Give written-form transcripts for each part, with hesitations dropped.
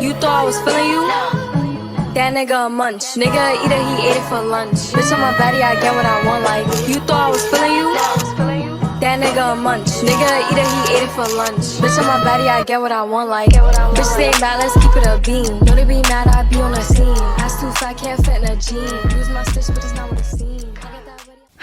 You thought I was feeling you? That nigga a munch. Nigga either he ate it for lunch. Bitch on my body, I get what I want. Like, you thought I was feeling you? That nigga a munch. Nigga either he ate it for lunch. Bitch on my body, I get what I want. Like, bitch stay mad, let's keep it a beam. Know they be mad, I be on the scene. Ass too fat, can't fit in a jean. Use my stitch, but it's not what it seems.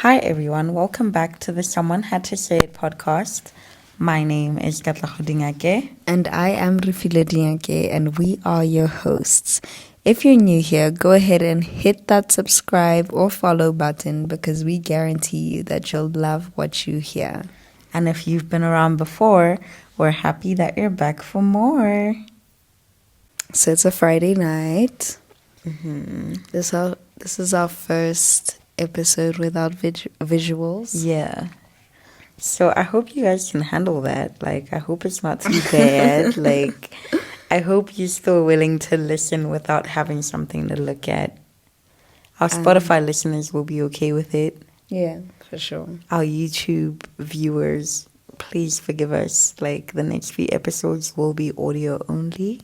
Hi everyone, welcome back to the Someone Had to Say It podcast. My name is Katlaho Dingake. And I am Rifile Dingake, and we are your hosts. If you're new here, go ahead and hit that subscribe or follow button because we guarantee you that you'll love what you hear. And if you've been around before, we're happy that you're back for more. So it's a Friday night. Mm-hmm. This is our first episode without visuals. Yeah. So I hope you guys can handle that. Like, I hope it's not too bad. Like, I hope you're still willing to listen without having something to look at. Our Spotify listeners will be okay with it. Yeah, for sure. Our YouTube viewers, please forgive us. Like, the next few episodes will be audio only.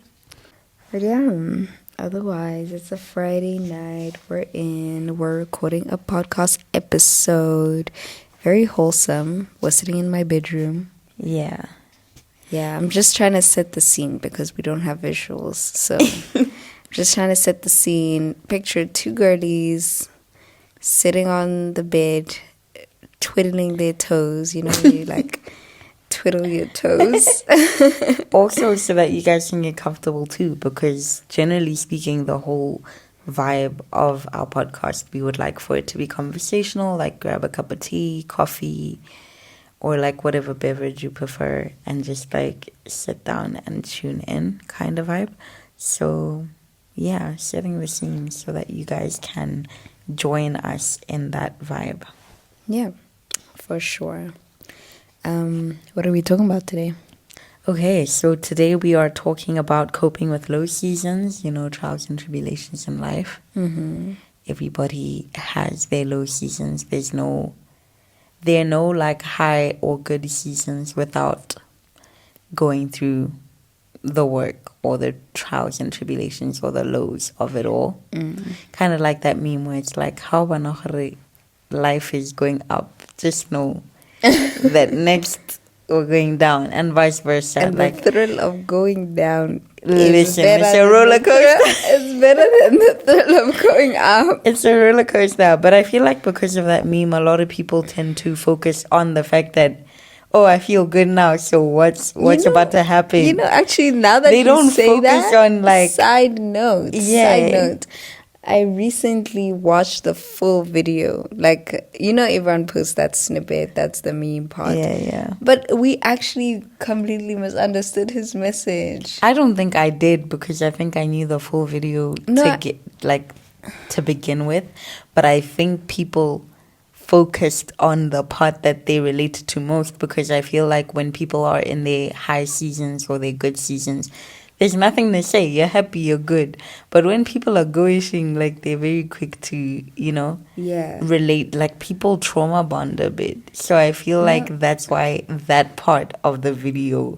But yeah, otherwise, it's a Friday night. We're recording a podcast episode. Very wholesome. We're sitting in my bedroom. Yeah. Yeah, I'm just trying to set the scene because we don't have visuals. So I'm just trying to set the scene. Picture two girlies sitting on the bed, twiddling their toes. You know, you like twiddle your toes. Also, so that you guys can get comfortable too, because generally speaking, the whole vibe of our podcast, we would like for it to be conversational, like grab a cup of tea, coffee, or like whatever beverage you prefer, and just like sit down and tune in kind of vibe. So yeah, setting the scene so that you guys can join us in that vibe. Yeah, for sure. What are we talking about today? Okay, so today we are talking about coping with low seasons, you know, trials and tribulations in life. Mm-hmm. Everybody has their low seasons. There are no like high or good seasons without going through the work or the trials and tribulations or the lows of it all. Kind of like that meme where it's like, how life is going up, just know that next we're going down, and vice versa. And like, the thrill of going down. Listen, it's a roller coaster. It's better than the thrill of going up. It's a roller coaster. But I feel like because of that meme, a lot of people tend to focus on the fact that, oh, I feel good now, so what's about to happen? You know, actually, now that they you don't say focus that, on like side note. Yeah. I recently watched the full video. Like, you know, everyone posts that snippet. That's the meme part. Yeah. But we actually completely misunderstood his message. I don't think I did, because I think I knew the full video to begin with. But I think people focused on the part that they related to most, because I feel like when people are in their high seasons or their good seasons, there's nothing to say. You're happy, you're good. But when people are goishing, like, they're very quick to, you know, relate. Like, people trauma bond a bit. So I feel like that's why that part of the video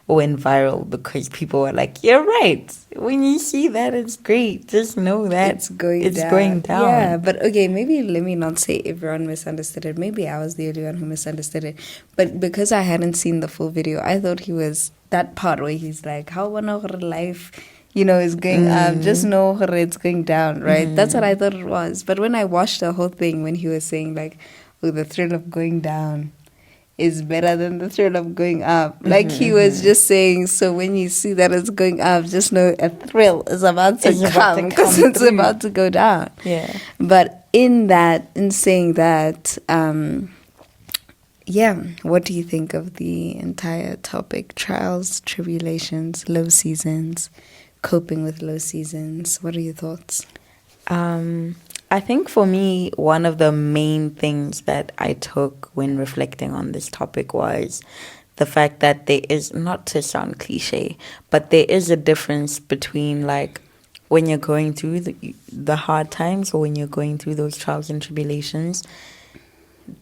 went viral, because people were like, you're right. When you see that, it's great. Just know that it's going down. Yeah, but okay, maybe let me not say everyone misunderstood it. Maybe I was the only one who misunderstood it. But because I hadn't seen the full video, I thought he was that part where he's like, how one of her life, you know, is going up. Just know her it's going down, right? That's what I thought it was. But when I watched the whole thing, when he was saying like, oh, the thrill of going down is better than the thrill of going up. Like, he was just saying, so when you see that it's going up, just know a thrill is about to come because it's about to go down. Yeah. But in saying that, what do you think of the entire topic? Trials, tribulations, low seasons, coping with low seasons. What are your thoughts? I think for me, one of the main things that I took when reflecting on this topic was the fact that there is, not to sound cliche, but there is a difference between like when you're going through the hard times, or when you're going through those trials and tribulations,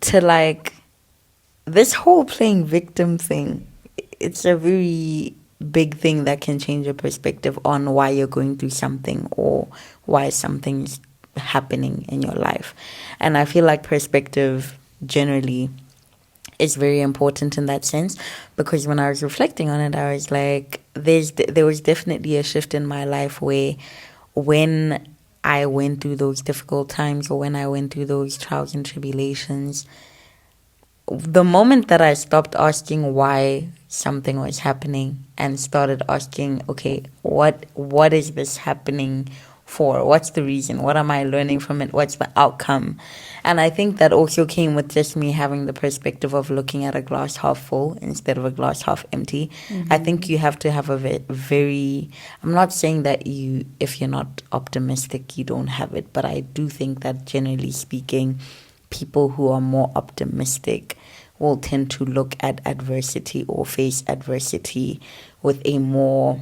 to like this whole playing victim thing. It's a very big thing that can change your perspective on why you're going through something or why something's happening in your life. And I feel like perspective generally is very important in that sense, because when I was reflecting on it, I was like, there was definitely a shift in my life where when I went through those difficult times or when I went through those trials and tribulations, the moment that I stopped asking why something was happening and started asking, okay, what is this happening for? What's the reason? What am I learning from it? What's the outcome? And I think that also came with just me having the perspective of looking at a glass half full instead of a glass half empty. I think you have to have a very, I'm not saying that if you're not optimistic, you don't have it, but I do think that generally speaking, people who are more optimistic will tend to look at adversity or face adversity with a more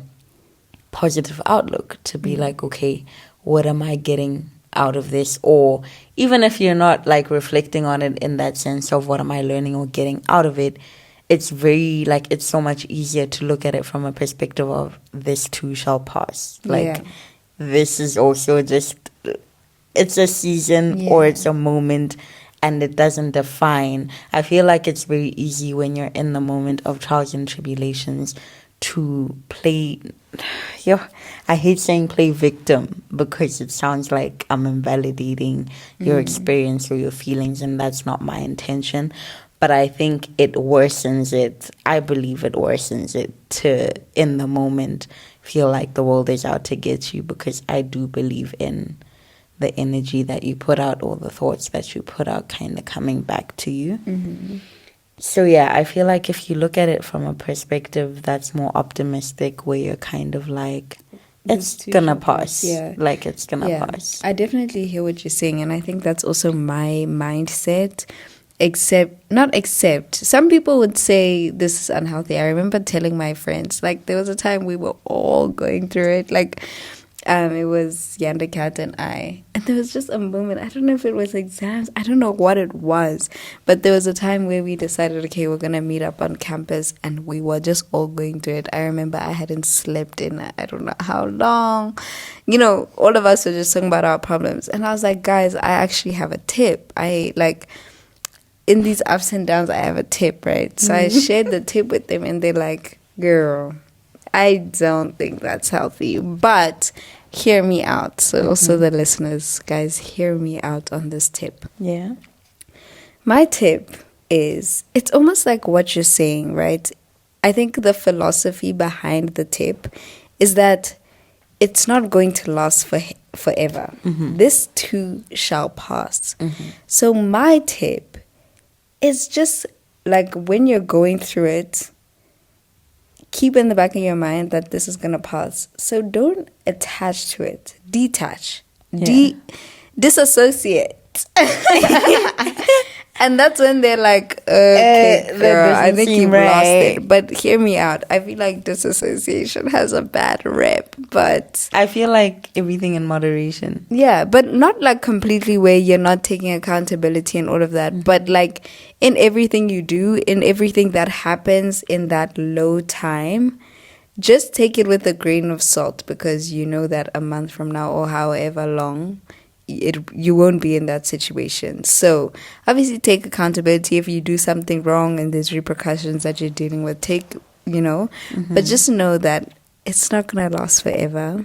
positive outlook, to be like, okay, what am I getting out of this? Or even if you're not like reflecting on it in that sense of what am I learning or getting out of it, it's very like, it's so much easier to look at it from a perspective of this too shall pass. Like this is also just, it's a season or it's a moment, and it doesn't define. I feel like it's very easy when you're in the moment of trials and tribulations to play, I hate saying play victim, because it sounds like I'm invalidating your experience or your feelings, and that's not my intention. But I think it worsens it. I believe it worsens it to, in the moment, feel like the world is out to get you, because I do believe in the energy that you put out or the thoughts that you put out kind of coming back to you. So yeah, I feel like if you look at it from a perspective that's more optimistic, where you're kind of like, it's gonna pass. Like, it's gonna pass. I definitely hear what you're saying, and I think that's also my mindset. Except some people would say this is unhealthy. I remember telling my friends, like, there was a time we were all going through it, like, it was Yanda Cat and I, and there was just a moment, I don't know if it was exams, I don't know what it was, but there was a time where we decided, okay, we're gonna meet up on campus, and we were just all going through it. I remember I hadn't slept in I don't know how long, all of us were just talking about our problems, and I was like, guys, I actually have a tip. I like, in these ups and downs, I have a tip, right? So I shared the tip with them, and they're like, girl, I don't think that's healthy, but hear me out. So also the listeners, guys, hear me out on this tip. Yeah. My tip is, it's almost like what you're saying, right? I think the philosophy behind the tip is that it's not going to last forever. This too shall pass. So my tip is just like, when you're going through it, keep in the back of your mind that this is going to pass. So don't attach to it. Detach. Disassociate. And that's when they're like, okay, girl, I think you've lost it. But hear me out. I feel like disassociation has a bad rep, but I feel like everything in moderation. Yeah, but not like completely where you're not taking accountability and all of that. But like, in everything you do, in everything that happens in that low time, just take it with a grain of salt, because you know that a month from now or however long, you won't be in that situation. So obviously take accountability if you do something wrong and there's repercussions that you're dealing with. But just know that it's not going to last forever.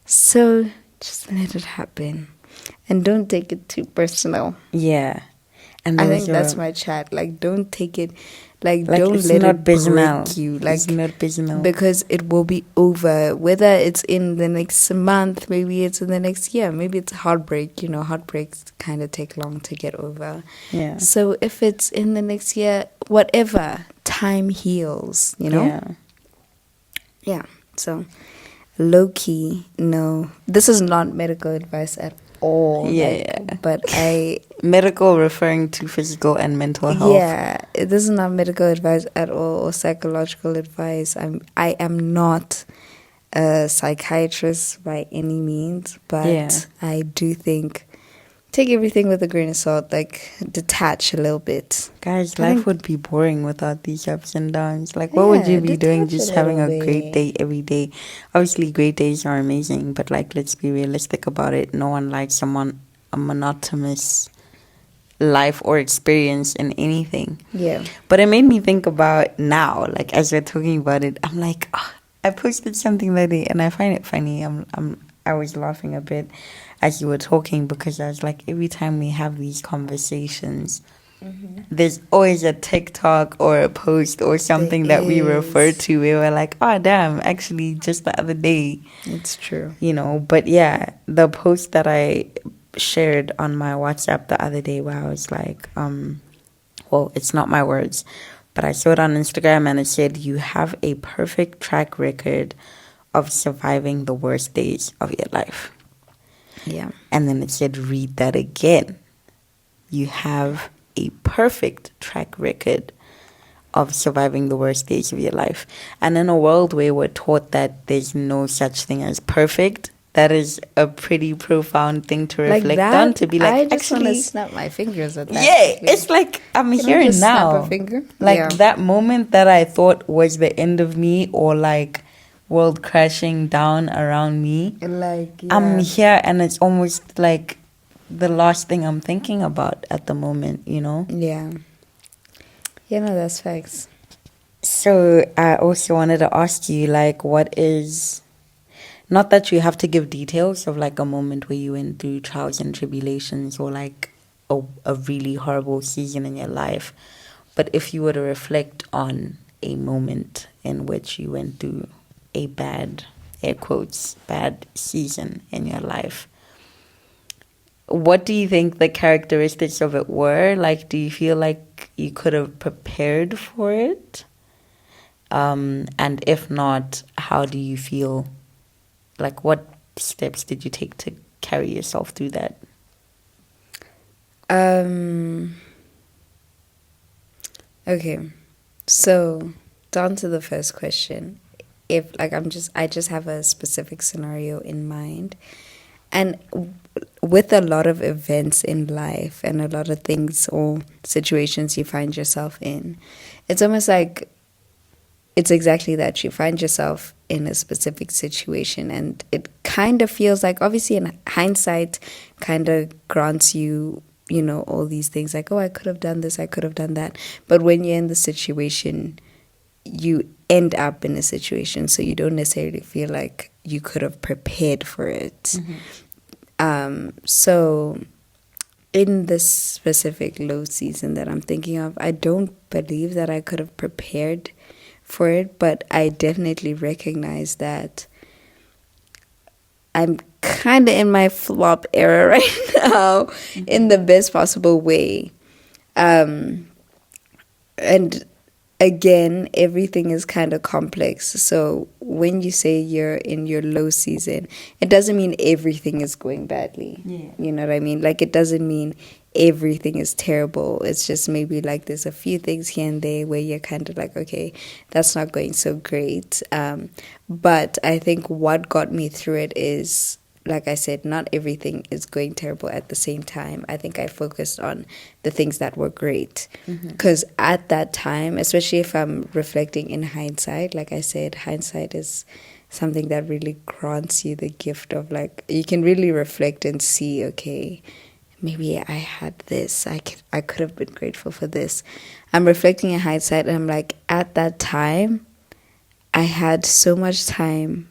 So just let it happen, and don't take it too personal. Yeah. And I think that's my chat. Like, don't take it, like don't let it break you. Like, it's not personal, because it will be over. Whether it's in the next month, maybe it's in the next year, maybe it's heartbreak. Heartbreaks kind of take long to get over. Yeah. So if it's in the next year, whatever, time heals. Yeah. So low key, no, this is not medical advice at all. But medical referring to physical and mental health. Yeah, this is not medical advice at all, or psychological advice. I am not a psychiatrist by any means, but I do think take everything with a grain of salt, like detach a little bit. Guys, life would be boring without these ups and downs. Like, what would you be doing just having a great day every day? Obviously, great days are amazing, but like, let's be realistic about it. No one likes a monotonous life or experience in anything. Yeah. But it made me think about now, like as we're talking about it, I'm like, I posted something that day and I find it funny. I was laughing a bit as you were talking because I was like, every time we have these conversations, there's always a TikTok or a post or something that we refer to where we're like, oh damn, actually just the other day. It's true. You know, but yeah, the post that I shared on my WhatsApp the other day where I was like, well, it's not my words, but I saw it on Instagram and it said, you have a perfect track record of surviving the worst days of your life. Yeah. And then it said, read that again. You have a perfect track record of surviving the worst days of your life. And in a world where we're taught that there's no such thing as perfect, that is a pretty profound thing to reflect on. To be like, I just want to actually, snap my fingers at that. Yeah, it's like I'm here now. Snap a finger? Like that moment that I thought was the end of me, or like world crashing down around me. Like I'm here, and it's almost like the last thing I'm thinking about at the moment. You know? Yeah. Yeah, no, that's facts. So I also wanted to ask you, like, what is... Not that you have to give details of like a moment where you went through trials and tribulations or like a really horrible season in your life, but if you were to reflect on a moment in which you went through a bad, air quotes, bad season in your life, what do you think the characteristics of it were? Like, do you feel like you could have prepared for it? And if not, how do you feel? Like, what steps did you take to carry yourself through that? Okay, so down to the first question. If like I just have a specific scenario in mind, and with a lot of events in life and a lot of things or situations you find yourself in, it's almost like it's exactly that. You find yourself in a specific situation and it kind of feels like, obviously in hindsight, kind of grants you, you know, all these things like, oh, I could have done this, I could have done that. But when you're in the situation, you end up in a situation, so you don't necessarily feel like you could have prepared for it. So in this specific low season that I'm thinking of, I don't believe that I could have prepared for it, but I definitely recognize that I'm kind of in my flop era right now in the best possible way. And again, everything is kind of complex. So when you say you're in your low season, it doesn't mean everything is going badly. Yeah. You know what I mean? Like, it doesn't mean everything is terrible. It's just maybe like there's a few things here and there where you're kind of like, okay, that's not going so great. But I think what got me through it is, like I said, not everything is going terrible at the same time. I think I focused on the things that were great. Because at that time, especially if I'm reflecting in hindsight, like I said, hindsight is something that really grants you the gift of, like, you can really reflect and see, okay, maybe I had this. I could have been grateful for this. I'm reflecting in hindsight and I'm like, at that time, I had so much time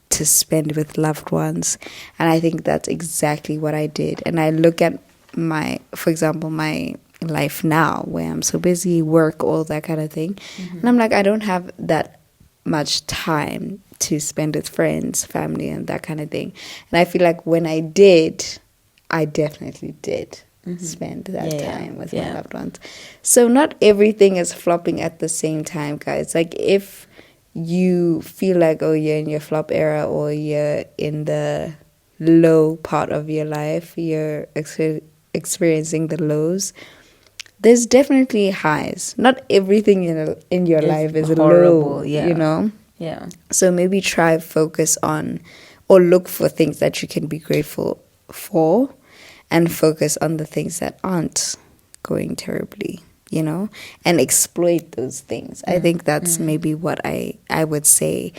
to spend with loved ones. And I think that's exactly what I did. And I look at for example, my life now where I'm so busy, work, all that kind of thing. And I'm like, I don't have that much time to spend with friends, family, and that kind of thing. And I feel like when I did, I definitely did spend that time with my loved ones. So not everything is flopping at the same time, guys. Like, if you feel like, oh, you're in your flop era or you're in the low part of your life, you're experiencing the lows, there's definitely highs. Not everything in your life is horrible, low, you know? Yeah. So maybe try focus on or look for things that you can be grateful for. and focus on the things that aren't going terribly, you know, and exploit those things. I think that's maybe what I would say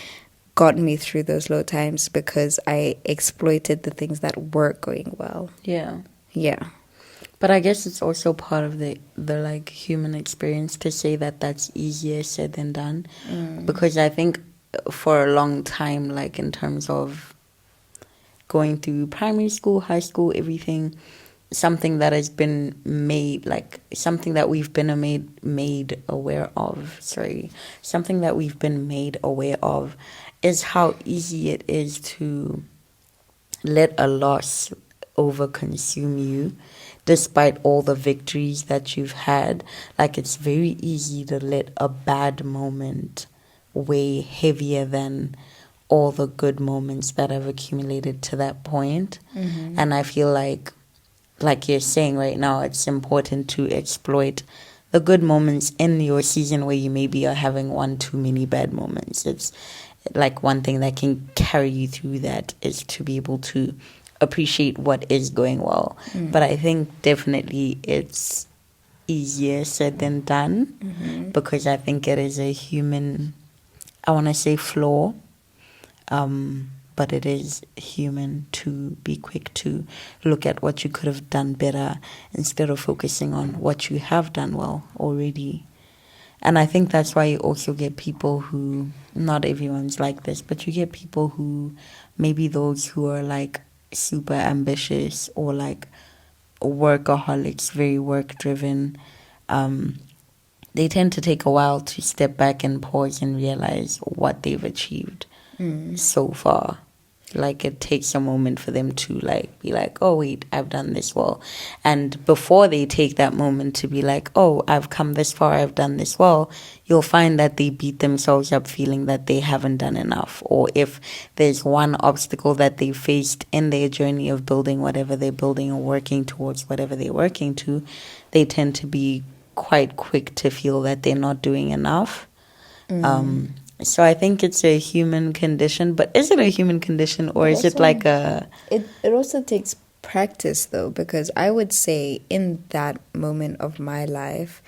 got me through those low times, because I exploited the things that were going well. Yeah. Yeah. But I guess it's also part of the like human experience to say that that's easier said than done. Because I think for a long time, like in terms of going through primary school, high school, everything, something that has been made, like something that we've been made aware of, something that we've been made aware of is how easy it is to let a loss overconsume you despite all the victories that you've had. Like, it's very easy to let a bad moment weigh heavier than all the good moments that have accumulated to that point. And I feel like you're saying right now, it's important to exploit the good moments in your season where you maybe are having one too many bad moments. It's like one thing that can carry you through that is to be able to appreciate what is going well. But I think definitely it's easier said than done, because I think it is a human, I want to say flaw, but it is human to be quick to look at what you could have done better instead of focusing on what you have done well already. And I think that's why you also get people who, not everyone's like this, but you get people who, maybe those who are like super ambitious or like workaholics, very work driven, they tend to take a while to step back and pause and realize what they've achieved so far. Like, it takes a moment for them to like be like, oh wait, I've done this well. And before they take that moment to be like, oh, I've come this far, I've done this well, you'll find that they beat themselves up feeling that they haven't done enough. Or if there's one obstacle that they faced in their journey of building whatever they're building or working towards whatever they're working to, they tend to be quite quick to feel that they're not doing enough. So I think it's a human condition. But is it a human condition, or is it like a... It also takes practice, though, because I would say in that moment of my life,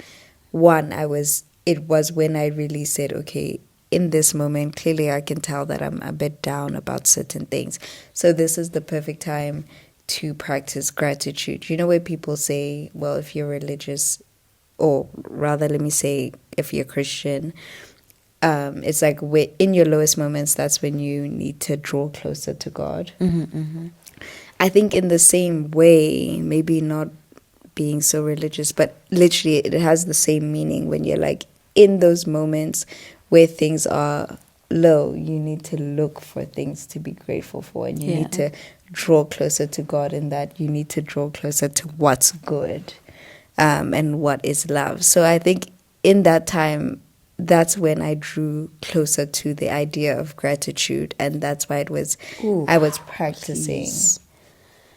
it was when I really said, okay, in this moment, clearly I can tell that I'm a bit down about certain things. So this is the perfect time to practice gratitude. You know, where people say, well, if you're religious, or rather, let me say, if you're Christian, it's like in your lowest moments, that's when you need to draw closer to God. I think in the same way, maybe not being so religious, but literally it has the same meaning. When you're like in those moments where things are low, you need to look for things to be grateful for, and you need to draw closer to God, in that you need to draw closer to what's good, and what is love. So I think in that time, that's when I drew closer to the idea of gratitude, and that's why I was practicing. Please.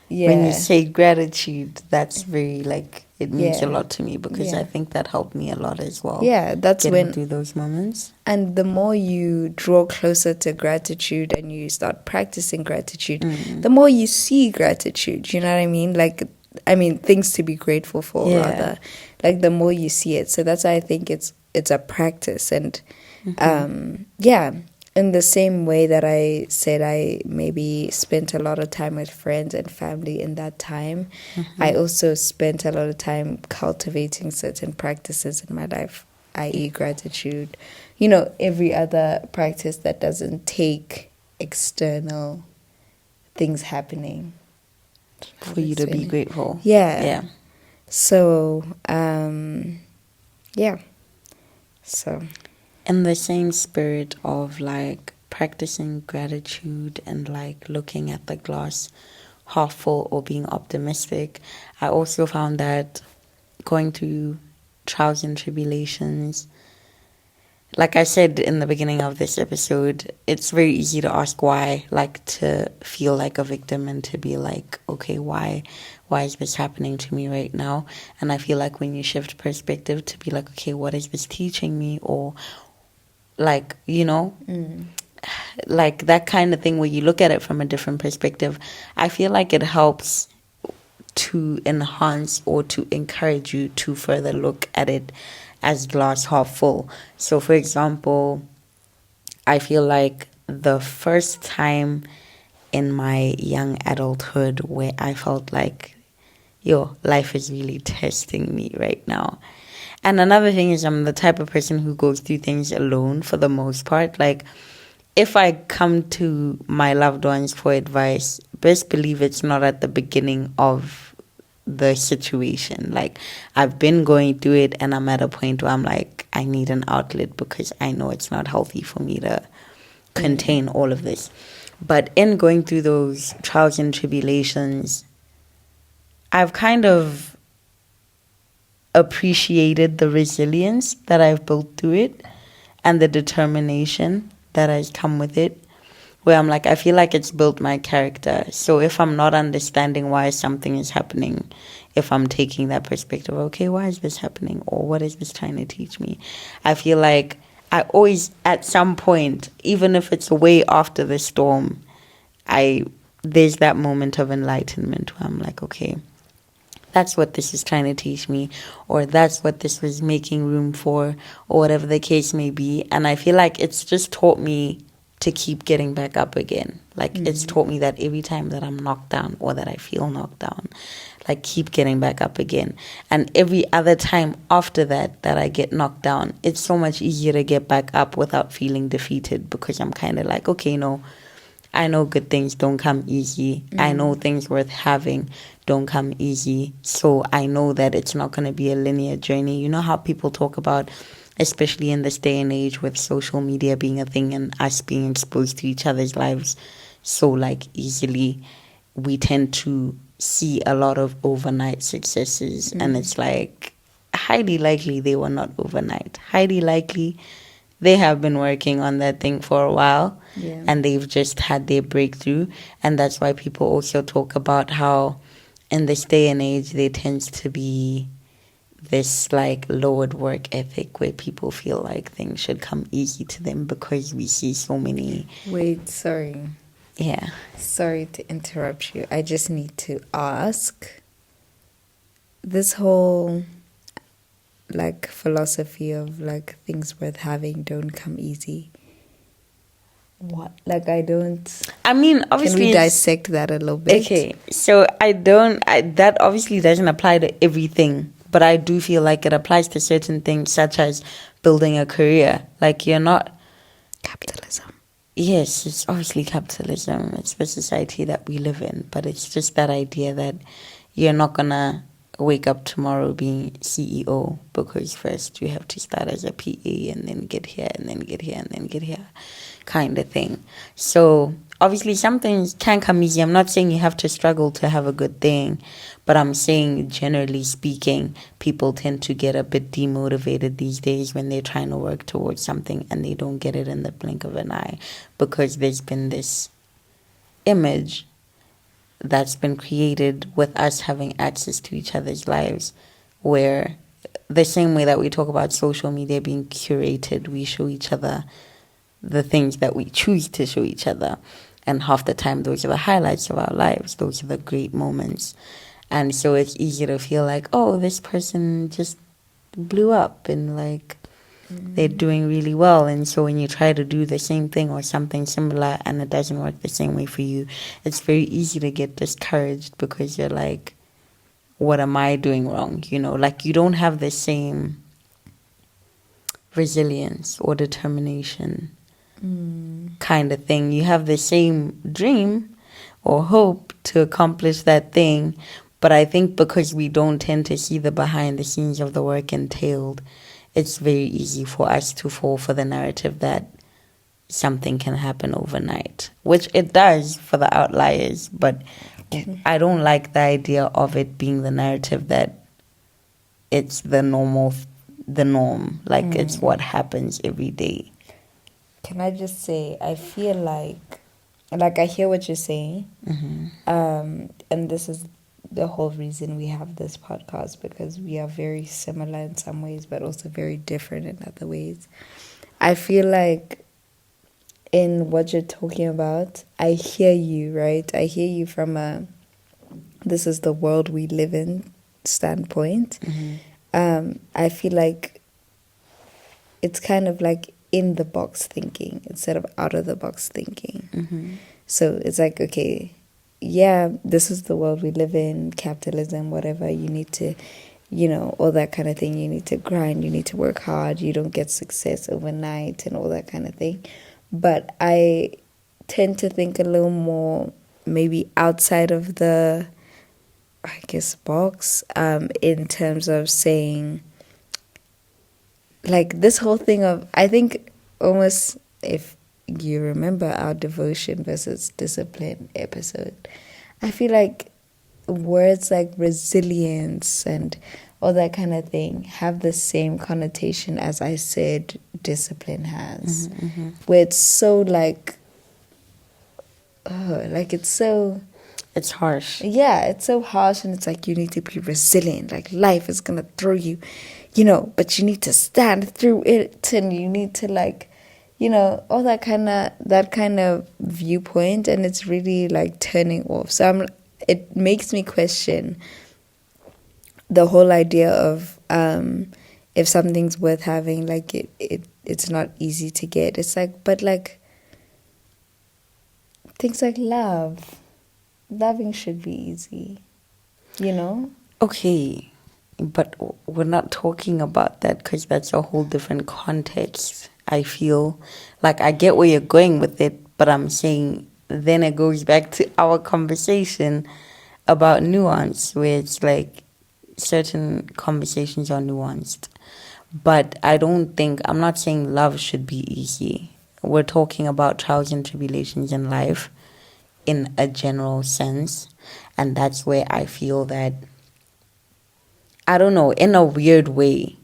Yeah. When you say gratitude, that's very like, it means a lot to me, because I think that helped me a lot as well. Yeah, that's getting through those moments. And the more you draw closer to gratitude and you start practicing gratitude, the more you see gratitude. You know what I mean? Things to be grateful for, rather. Like, the more you see it. So that's why I think it's a practice. And in the same way that I said I maybe spent a lot of time with friends and family in that time, I also spent a lot of time cultivating certain practices in my life, i.e. gratitude. You know, every other practice that doesn't take external things happening for you to be grateful. Yeah. So, So, in the same spirit of like practicing gratitude and like looking at the glass half full or being optimistic, I also found that going through trials and tribulations, like I said in the beginning of this episode, it's very easy to ask why, like to feel like a victim and to be like, okay, why is this happening to me right now? And I feel like when you shift perspective to be like, okay, what is this teaching me? Or like, you know, like that kind of thing where you look at it from a different perspective, I feel like it helps to enhance or to encourage you to further look at it as glass half full. So, for example, I feel like the first time in my young adulthood where I felt like, yo, life is really testing me right now. And another thing is, I'm the type of person who goes through things alone for the most part. Like, if I come to my loved ones for advice, best believe it's not at the beginning of the situation. Like, I've been going through it and I'm at a point where I'm like, I need an outlet because I know it's not healthy for me to contain all of this. But in going through those trials and tribulations, I've kind of appreciated the resilience that I've built through it and the determination that has come with it, where I'm like, I feel like it's built my character. So if I'm not understanding why something is happening, if I'm taking that perspective, okay, why is this happening? Or what is this trying to teach me? I feel like I always, at some point, even if it's way after the storm, there's that moment of enlightenment where I'm like, okay, that's what this is trying to teach me, or that's what this was making room for, or whatever the case may be. And I feel like it's just taught me to keep getting back up again. Like, it's taught me that every time that I'm knocked down or that I feel knocked down, like, keep getting back up again. And every other time after that I get knocked down, it's so much easier to get back up without feeling defeated, because I'm kind of like, okay, no, I know good things don't come easy. I know things worth having don't come easy. So I know that it's not going to be a linear journey. You know how people talk about, especially in this day and age with social media being a thing and us being exposed to each other's lives so like easily, we tend to see a lot of overnight successes. And it's like, highly likely they were not overnight. Highly likely they have been working on that thing for a while. Yeah. And they've just had their breakthrough. And that's why people also talk about how in this day and age there tends to be this like lowered work ethic where people feel like things should come easy to them because we see so many. Wait, sorry. Yeah. Sorry to interrupt you. I just need to ask, this whole like philosophy of like things worth having don't come easy. What? Like, I mean, obviously, can we dissect that a little bit? Okay, so that obviously doesn't apply to everything, but I do feel like it applies to certain things, such as building a career. Like, you're not... Capitalism. Yes, it's obviously capitalism. It's the society that we live in, but it's just that idea that you're not gonna wake up tomorrow being CEO, because first you have to start as a PA and then get here and then get here and then get here, kind of thing. So obviously some things can come easy. I'm not saying you have to struggle to have a good thing, but I'm saying generally speaking, people tend to get a bit demotivated these days when they're trying to work towards something and they don't get it in the blink of an eye, because there's been this image that's been created with us having access to each other's lives, where the same way that we talk about social media being curated, we show each other the things that we choose to show each other. And half the time, those are the highlights of our lives. Those are the great moments. And so it's easy to feel like, oh, this person just blew up and like they're doing really well. And so when you try to do the same thing or something similar and it doesn't work the same way for you, it's very easy to get discouraged, because you're like, what am I doing wrong? You know, like, you don't have the same resilience or determination kind of thing. You have the same dream or hope to accomplish that thing, but I think because we don't tend to see the behind the scenes of the work entailed, it's very easy for us to fall for the narrative that something can happen overnight, which it does for the outliers, but I don't like the idea of it being the narrative that it's the norm, like it's what happens every day. Can I just say, I feel like I hear what you're saying, and this is the whole reason we have this podcast, because we are very similar in some ways, but also very different in other ways. I feel like in what you're talking about, I hear you, right? I hear you from a this is the world we live in standpoint, I feel like it's kind of like in the box thinking instead of out of the box thinking. So it's like, okay, yeah, this is the world we live in, capitalism, whatever. You need to, all that kind of thing. You need to grind, you need to work hard. You don't get success overnight and all that kind of thing. But I tend to think a little more maybe outside of the, I guess, box, in terms of saying, like, this whole thing of, I think almost, if you remember our devotion versus discipline episode, I feel like words like resilience and all that kind of thing have the same connotation as I said discipline has, where it's so like, it's harsh. Yeah, it's so harsh, and it's like you need to be resilient. Like life is gonna throw you, but you need to stand through it, and you need to all that kind of viewpoint, and it's really like turning off. So it makes me question the whole idea of if something's worth having, like it's not easy to get. It's like, but like things like loving should be easy, Okay, but we're not talking about that because that's a whole different context. I feel like I get where you're going with it, but I'm saying then it goes back to our conversation about nuance, where it's like certain conversations are nuanced. But I'm not saying love should be easy. We're talking about trials and tribulations in life in a general sense. And that's where I feel that, I don't know, in a weird way,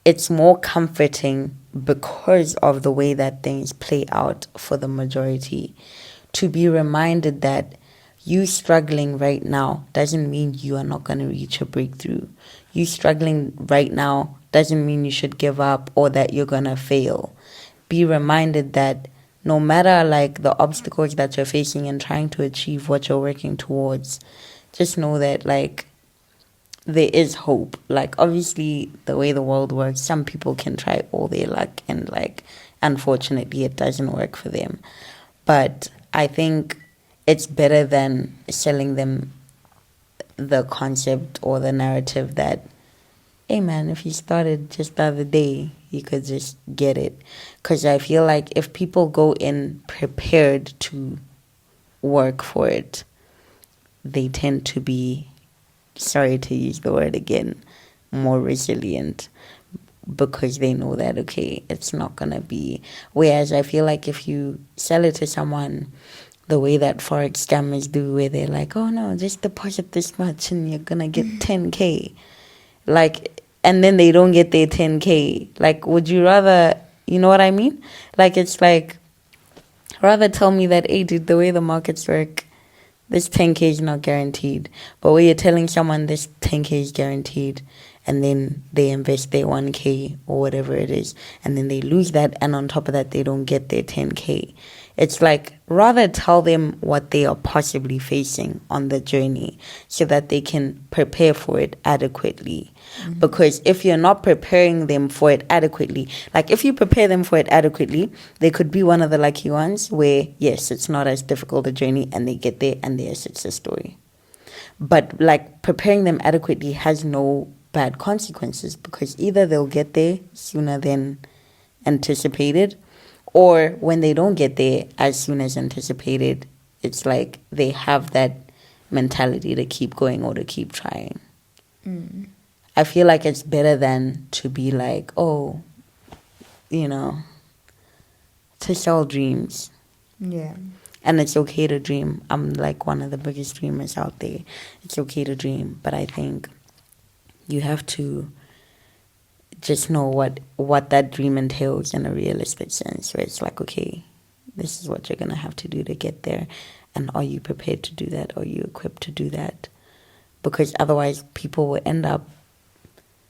it's more comforting because of the way that things play out for the majority, to be reminded that you struggling right now doesn't mean you are not going to reach a breakthrough. You struggling right now doesn't mean you should give up or that you're going to fail. Be reminded that no matter like the obstacles that you're facing and trying to achieve what you're working towards, just know that like there is hope. Like obviously the way the world works, some people can try all their luck and like unfortunately it doesn't work for them. But I think it's better than selling them the concept or the narrative that, hey man, if you started just the other day, you could just get it. Because I feel like if people go in prepared to work for it, they tend to be, sorry to use the word again, more resilient, because they know that, okay, it's not going to be. Whereas I feel like if you sell it to someone the way that Forex scammers do, where they're like, oh no, just deposit this much and you're going to get 10K. Like, and then they don't get their 10K. Like, would you rather, you know what I mean? Like, it's like, rather tell me that, hey, dude, the way the markets work, this 10K is not guaranteed. But when you're telling someone this 10K is guaranteed, and then they invest their 1K or whatever it is, and then they lose that, and on top of that, they don't get their 10K. It's like, rather tell them what they are possibly facing on the journey so that they can prepare for it adequately. Mm-hmm. Because if you're not preparing them for it adequately, like if you prepare them for it adequately, they could be one of the lucky ones where, yes, it's not as difficult a journey and they get there and they're a success story. But like preparing them adequately has no bad consequences, because either they'll get there sooner than anticipated, or when they don't get there as soon as anticipated, it's like they have that mentality to keep going or to keep trying. I feel like it's better than to be like, oh, to sell dreams. Yeah. And it's okay to dream. I'm like one of the biggest dreamers out there. It's okay to dream, but I think you have to just know what that dream entails in a realistic sense, where it's like, okay, this is what you're going to have to do to get there. And are you prepared to do that? Are you equipped to do that? Because otherwise people will end up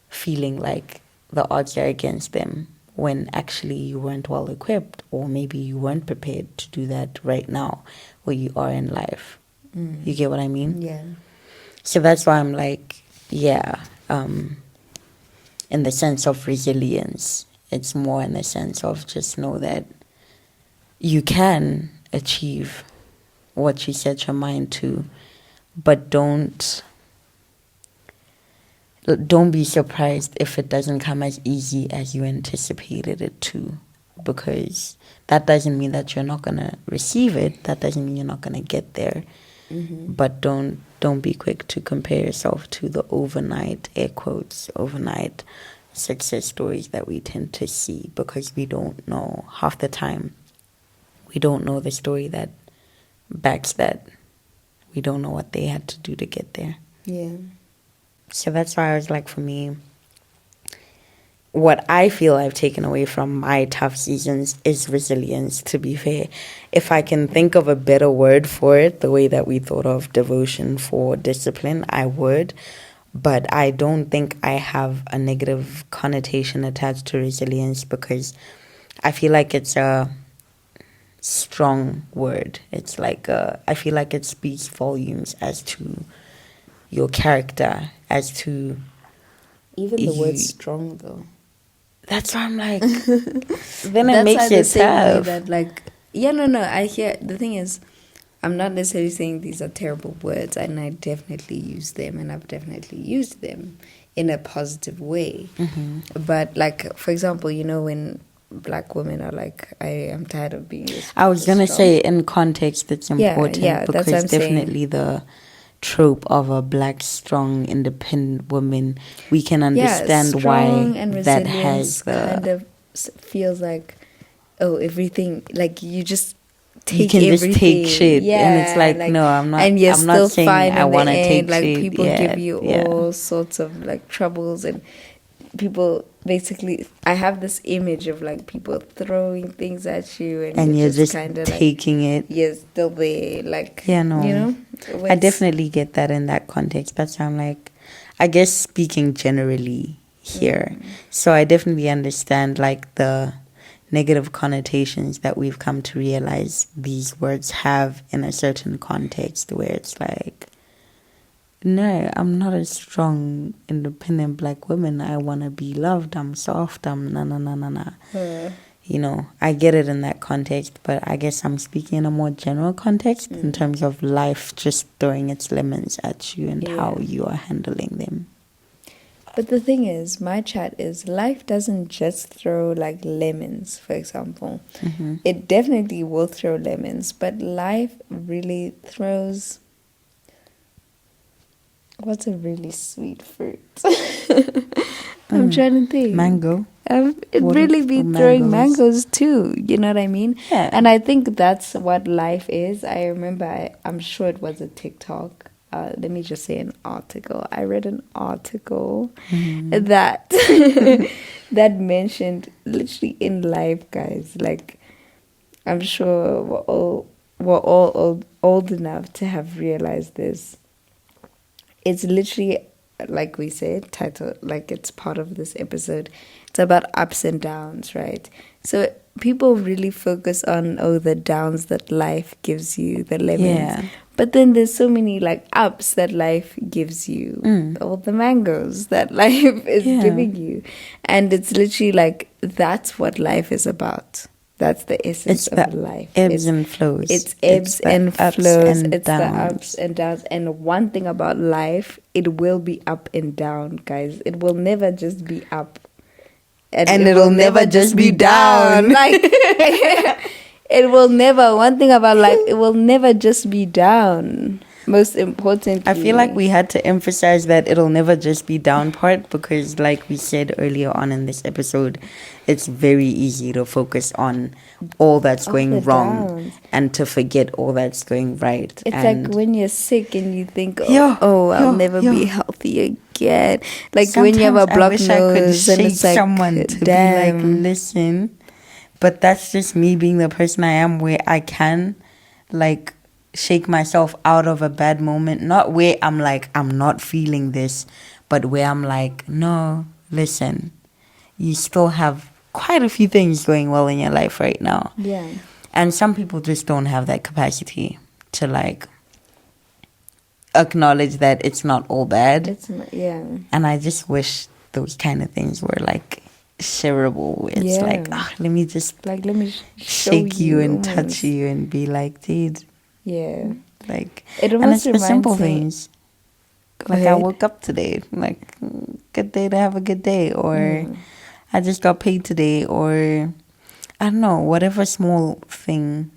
feeling like the odds are against them when actually you weren't well equipped, or maybe you weren't prepared to do that right now where you are in life. You get what I mean? Yeah. So that's why I'm like, yeah, in the sense of resilience, it's more in the sense of just know that you can achieve what you set your mind to, but don't be surprised if it doesn't come as easy as you anticipated it to, because that doesn't mean that you're not gonna receive it. That doesn't mean you're not gonna get there. But don't be quick to compare yourself to the overnight, air quotes, overnight success stories that we tend to see, because we don't know half the time. We don't know the story that backs that. We don't know what they had to do to get there. Yeah. So that's why I was like, for me, what I feel I've taken away from my tough seasons is resilience, to be fair. If I can think of a better word for it, the way that we thought of devotion for discipline, I would. But I don't think I have a negative connotation attached to resilience, because I feel like it's a strong word. It's like I feel like it speaks volumes as to your character, as to even the word strong, though. That's why I'm like, then it That's makes the it same way tough. that, like, yeah, no, I hear. The thing is, I'm not necessarily saying these are terrible words, and I definitely use them, and I've definitely used them in a positive way. But, like, for example, you know, when black women are like, I am tired of being this. I was gonna say, in context, it's important, yeah, that's because what I'm definitely the trope of a black, strong, independent woman, we can understand why and that has kind of feels like, oh, everything, like you just take you can everything. just take shit, and it's like, no, I'm not. And you're I'm still not saying fine I want to take like shit. people give you all sorts of like troubles, and people basically, I have this image of like people throwing things at you, and you're just kind of taking it. You're still there, like, yeah, no, you know. I definitely get that in that context. That's why I'm like, I guess speaking generally here, so I definitely understand like the negative connotations that we've come to realize these words have in a certain context, where it's like, no, I'm not a strong, independent black woman. I want to be loved. I'm soft. I'm na. You know, I get it in that context, but I guess I'm speaking in a more general context in terms of life just throwing its lemons at you and how you are handling them. But the thing is, my chat is, life doesn't just throw like lemons, for example. It definitely will throw lemons, but life really throws... What's a really sweet fruit? I'm trying to think. Mango. It really be throwing mangoes too, you know what I mean? Yeah. And I think that's what life is. I remember, I'm sure it was a TikTok. Let me just say an article. I read an article that that mentioned literally in life, guys. Like, I'm sure we're all old enough to have realized this. It's literally, like we said, title, like it's part of this episode. It's about ups and downs, right? So people really focus on, the downs that life gives you, the lemons. Yeah. But then there's so many like ups that life gives you, all the mangoes that life is giving you. And it's literally like, that's what life is about. That's the essence of life. Ebbs and flows. It's ebbs and flows. It's the ups and downs. And one thing about life, it will be up and down, guys. It will never just be up. And it'll never just be down. Like, it will never, one thing about life, it will never just be down. Most importantly, I feel like we had to emphasize that it'll never just be down part, because like we said earlier on in this episode, it's very easy to focus on all that's going wrong and to forget all that's going right. It's like when you're sick and you think, I'll never be healthy again. Like sometimes when you have a blocked nose and it's like, someone to be like, listen, but that's just me being the person I am, where I can like shake myself out of a bad moment, not where I'm like, I'm not feeling this, but where I'm like, no, listen, you still have quite a few things going well in your life right now. Yeah. And some people just don't have that capacity to like acknowledge that it's not all bad. It's not, yeah. And I just wish those kind of things were like shareable. It's like, let me just like, let me shake you and touch you and be like, dude. Yeah. Like, it and it's the simple things. Like, I woke up today. Like, good day to have a good day. Or I just got paid today. Or, I don't know, whatever small thing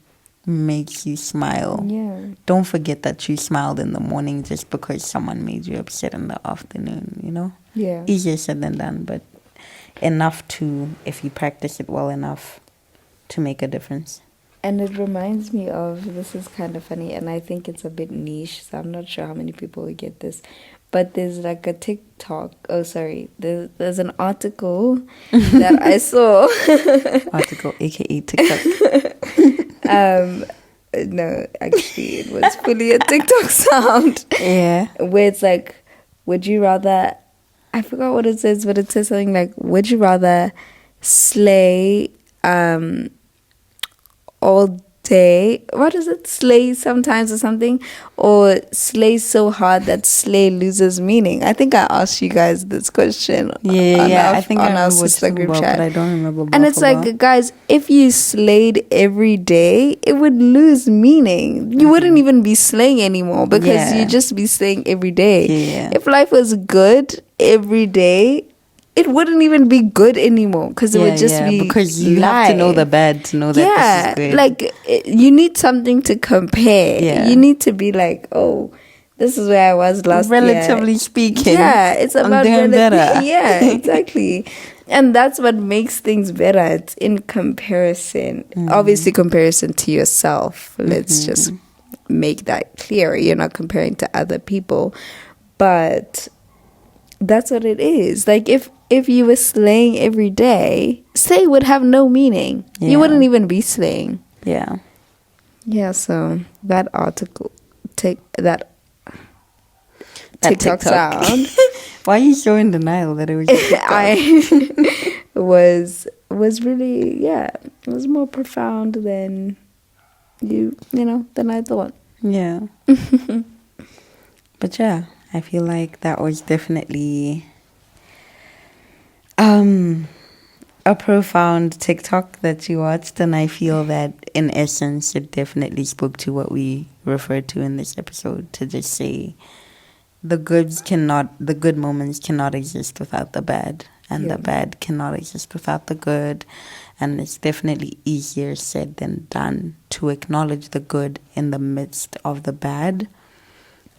makes you smile. Yeah. Don't forget that you smiled in the morning just because someone made you upset in the afternoon, you know? Yeah. Easier said than done, but enough to, if you practice it well enough, to make a difference. And it reminds me of, this is kind of funny, and I think it's a bit niche, so I'm not sure how many people will get this. But there's like a TikTok, there's an article that I saw. Article, aka TikTok. No, actually, it was fully a TikTok sound. Yeah. Where it's like, would you rather, I forgot what it says, but it says something like, would you rather slay all day, what is it, slay sometimes or something, or slay so hard that slay loses meaning? I think I asked you guys this question I think on I our sister group chat, but I don't remember. and it's like, guys, if you slayed every day, it would lose meaning. You wouldn't even be slaying anymore, because you just be slaying every day. If life was good every day, it wouldn't even be good anymore, because it would just be because you have to know the bad to know that this is good. Like, you need something to compare. You need to be like, oh, this is where I was last year. Relatively speaking, it's about I'm doing better. Yeah, exactly. And that's what makes things better. It's in comparison. Obviously, comparison to yourself. Let's just make that clear. You're not comparing to other people, but that's what it is. Like, if you were slaying every day, slay would have no meaning. You wouldn't even be slaying. Yeah, so that article, that TikTok sound. Why are you so in denial that it was TikTok? I was really, it was more profound than than I thought. Yeah. But yeah, I feel like that was definitely a profound TikTok that you watched, and I feel that in essence it definitely spoke to what we referred to in this episode, to just say the good moments cannot exist without the bad, and the bad cannot exist without the good. And it's definitely easier said than done to acknowledge the good in the midst of the bad.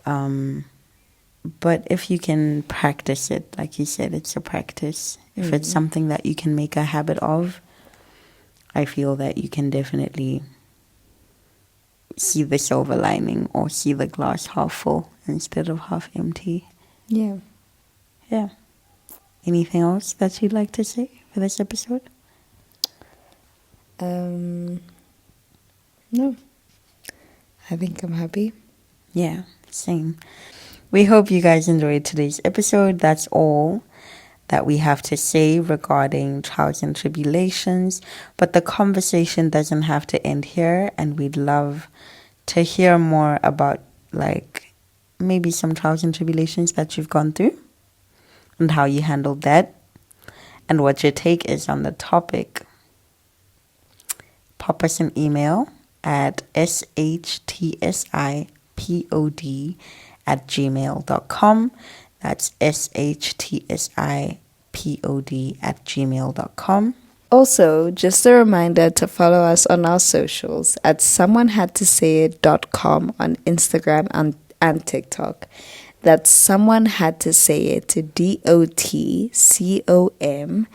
But if you can practice it, like you said, it's a practice. If it's something that you can make a habit of, I feel that you can definitely see the silver lining, or see the glass half full instead of half empty. Yeah. Anything else that you'd like to say for this episode? No. I think I'm happy. Yeah, same. We hope you guys enjoyed today's episode. That's all that we have to say regarding trials and tribulations. But the conversation doesn't have to end here, and we'd love to hear more about, like, maybe some trials and tribulations that you've gone through and how you handled that and what your take is on the topic. Pop us an email at shtsipod@gmail.com. That's shtsipod@gmail.com. Also, just a reminder to follow us on our socials at someonehadtosayit.com on Instagram and TikTok. That's Someone Had to Say It, DOTCOM,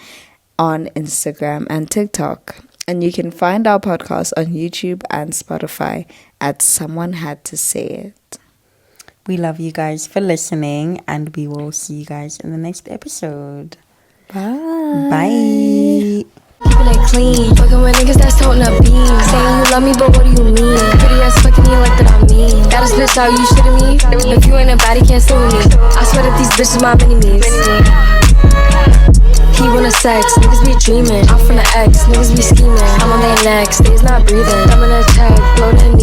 on Instagram and TikTok. And you can find our podcast on YouTube and Spotify at Someone Had to Say It. We love you guys for listening, and we will see you guys in the next episode. Bye. Keeping it clean, fucking with niggas that's toting up beans. Saying you love me, but what do you mean? Pretty ass fucking you like that I mean. Got a spit out, you shitting me? If you ain't a baddie, can't sue me. I swear that these bitches my mini-me's. He wanna sex, niggas be dreaming. I'm from the X, niggas be scheming. I'm on their necks, they's not breathing. I'm in a check, blow their